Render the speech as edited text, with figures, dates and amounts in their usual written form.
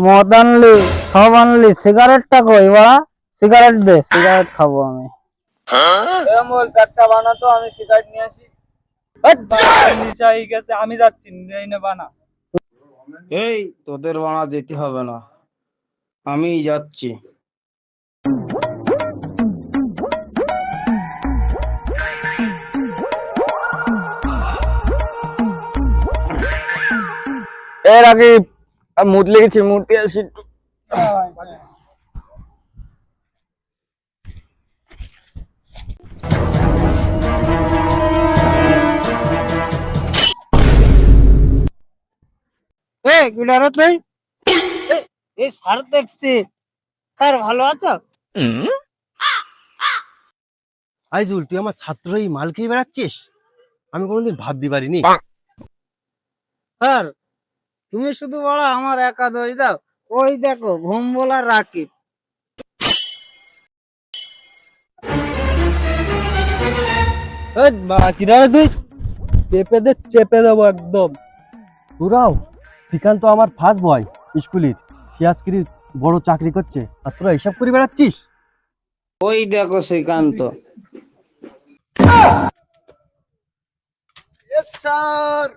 মদ আনলি, সব আনলি, সিগারেটটা কই বাড়া? সিগারেট দে, সিগারেট খাবো আমি। বল প্যাকটা বানাতো, আমি সিগারেট নিয়ে আসি। নিশা হয়ে গেছে, আমি যাচ্ছি, এই নে বানা। এই তোদের বানা যেতে হবে না, আমি যাচ্ছি। এর আগে মুড লেগেছে, মূর্তি আসি একটু। এই স্যার দেখছি, স্যার ভালো আছো? আইজুল, তুই আমার ছাত্রই মাল খেয়ে বেড়াচ্ছিস? আমি কোনোদিন ভাবতে পারিনি। স্যার তুমি শুধু বড় আমার একা দোষ দাও। ওই দেখো ঘুম বলার রাকিব। কিনারে তুই চেপে দে, চেপে দেবো একদম। তোরাও, শ্রীকান্ত আমার ফার্স্ট বয় স্কুলের, সে আজকে বড় চাকরি করছে, আর তোরা এসব করে বেড়াচ্ছিস? ওই দেখো শ্রীকান্ত। স্যার